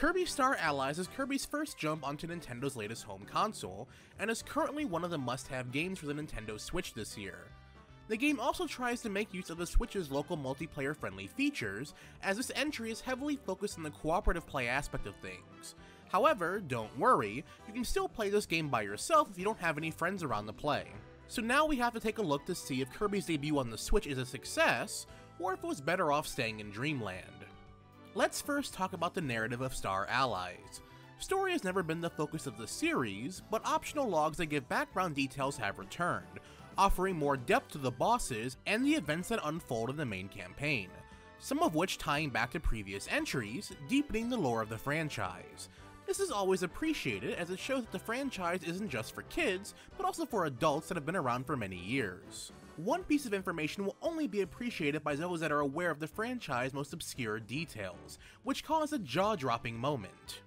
Kirby Star Allies is Kirby's first jump onto Nintendo's latest home console, and is currently one of the must-have games for the Nintendo Switch this year. The game also tries to make use of the Switch's local multiplayer-friendly features, as this entry is heavily focused on the cooperative play aspect of things. However, don't worry, you can still play this game by yourself if you don't have any friends around to play. So now we have to take a look to see if Kirby's debut on the Switch is a success, or if it was better off staying in Dreamland. Let's first talk about the narrative of Star Allies. Story has never been the focus of the series, but optional logs that give background details have returned, offering more depth to the bosses and the events that unfold in the main campaign, some of which tying back to previous entries, deepening the lore of the franchise. This is always appreciated as it shows that the franchise isn't just for kids, but also for adults that have been around for many years. One piece of information will only be appreciated by those that are aware of the franchise's most obscure details, which cause a jaw-dropping moment.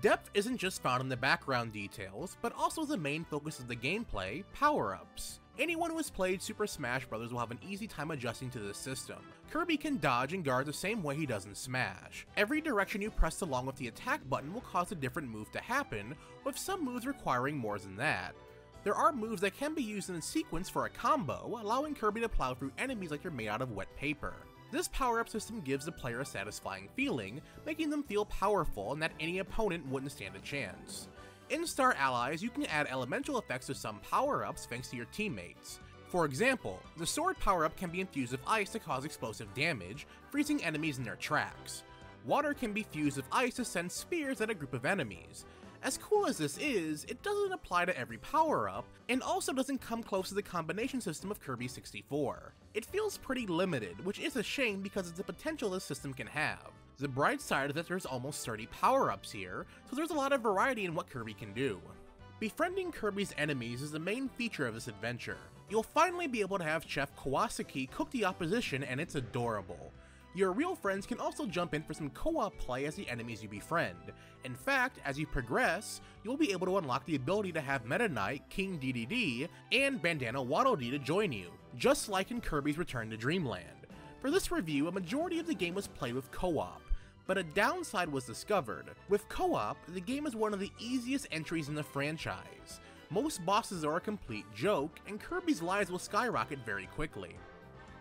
Depth isn't just found in the background details, but also the main focus of the gameplay, power-ups. Anyone who has played Super Smash Bros. Will have an easy time adjusting to this system. Kirby can dodge and guard the same way he does in Smash. Every direction you press along with the attack button will cause a different move to happen, with some moves requiring more than that. There are moves that can be used in sequence for a combo, allowing Kirby to plow through enemies like they're made out of wet paper. This power-up system gives the player a satisfying feeling, making them feel powerful and that any opponent wouldn't stand a chance. In Star Allies, you can add elemental effects to some power-ups thanks to your teammates. For example, the sword power-up can be infused with ice to cause explosive damage, freezing enemies in their tracks. Water can be fused with ice to send spears at a group of enemies. As cool as this is, it doesn't apply to every power-up, and also doesn't come close to the combination system of Kirby 64. It feels pretty limited, which is a shame because of the potential this system can have. The bright side is that there's almost 30 power-ups here, so there's a lot of variety in what Kirby can do. Befriending Kirby's enemies is the main feature of this adventure. You'll finally be able to have Chef Kawasaki cook the opposition, and it's adorable. Your real friends can also jump in for some co-op play as the enemies you befriend. In fact, as you progress, you'll be able to unlock the ability to have Meta Knight, King DDD, and Bandana Waddle Dee to join you, just like in Kirby's Return to Dreamland. For this review, a majority of the game was played with co-op, but a downside was discovered. With co-op, the game is one of the easiest entries in the franchise. Most bosses are a complete joke, and Kirby's lives will skyrocket very quickly.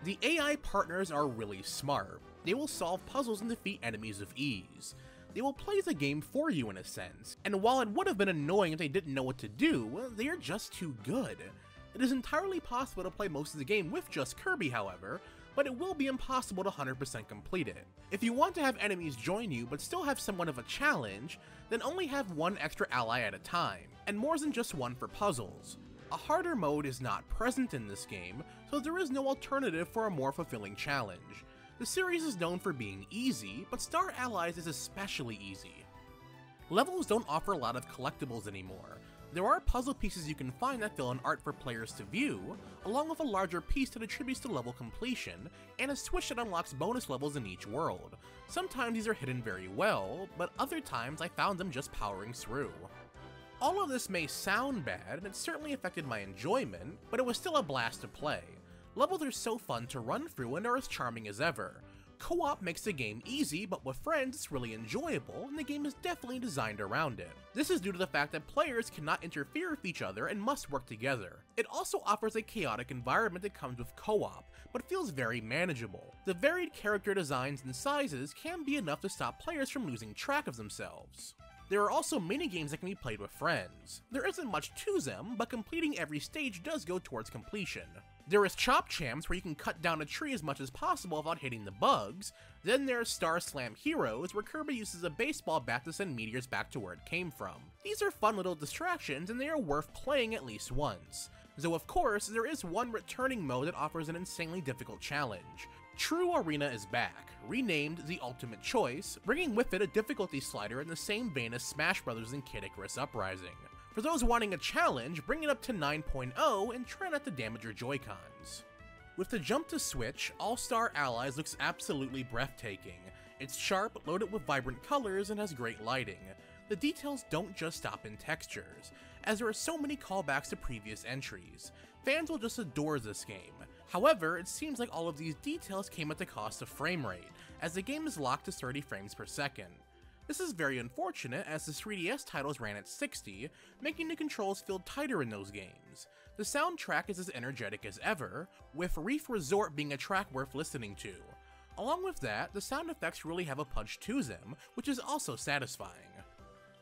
The AI partners are really smart. They will solve puzzles and defeat enemies with ease. They will play the game for you in a sense, and while it would have been annoying if they didn't know what to do, they are just too good. It is entirely possible to play most of the game with just Kirby, however, but it will be impossible to 100% complete it. If you want to have enemies join you but still have somewhat of a challenge, then only have one extra ally at a time, and more than just one for puzzles. A harder mode is not present in this game, so there is no alternative for a more fulfilling challenge. The series is known for being easy, but Star Allies is especially easy. Levels don't offer a lot of collectibles anymore. There are puzzle pieces you can find that fill in art for players to view, along with a larger piece that attributes to level completion, and a switch that unlocks bonus levels in each world. Sometimes these are hidden very well, but other times I found them just powering through. All of this may sound bad, and it certainly affected my enjoyment, but it was still a blast to play. Levels are so fun to run through and are as charming as ever. Co-op makes the game easy, but with friends it's really enjoyable, and the game is definitely designed around it. This is due to the fact that players cannot interfere with each other and must work together. It also offers a chaotic environment that comes with co-op, but feels very manageable. The varied character designs and sizes can be enough to stop players from losing track of themselves. There are also mini-games that can be played with friends. There isn't much to them, but completing every stage does go towards completion. There is Chop Champs, where you can cut down a tree as much as possible without hitting the bugs. Then there's Star Slam Heroes, where Kirby uses a baseball bat to send meteors back to where it came from. These are fun little distractions, and they are worth playing at least once. Though of course, there is one returning mode that offers an insanely difficult challenge. True Arena is back, renamed the Ultimate Choice, bringing with it a difficulty slider in the same vein as Smash Bros. And Kid Icarus Uprising. For those wanting a challenge, bring it up to 9.0 and try not to damage your Joy-Cons. With the jump to Switch, All-Star Allies looks absolutely breathtaking. It's sharp, loaded with vibrant colors, and has great lighting. The details don't just stop in textures, as there are so many callbacks to previous entries. Fans will just adore this game. However, it seems like all of these details came at the cost of frame rate, as the game is locked to 30 frames per second. This is very unfortunate as the 3DS titles ran at 60, making the controls feel tighter in those games. The soundtrack is as energetic as ever, with Reef Resort being a track worth listening to. Along with that, the sound effects really have a punch to them, which is also satisfying.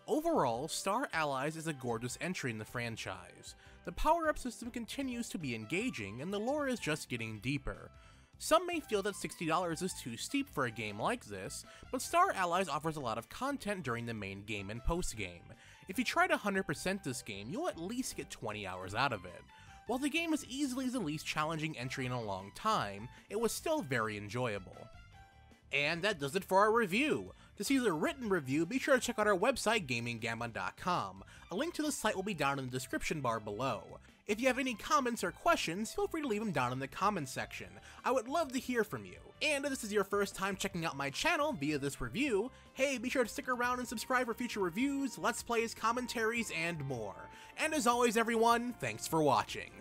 Overall, Star Allies is a gorgeous entry in the franchise. The power-up system continues to be engaging, and the lore is just getting deeper. Some may feel that $60 is too steep for a game like this, but Star Allies offers a lot of content during the main game and post-game. If you try to 100% this game, you'll at least get 20 hours out of it. While the game is easily the least challenging entry in a long time, it was still very enjoyable. And that does it for our review. To see the written review, be sure to check out our website, GamingGambon.com. A link to the site will be down in the description bar below. If you have any comments or questions, feel free to leave them down in the comments section. I would love to hear from you. And if this is your first time checking out my channel via this review, hey, be sure to stick around and subscribe for future reviews, let's plays, commentaries, and more. And as always everyone, thanks for watching.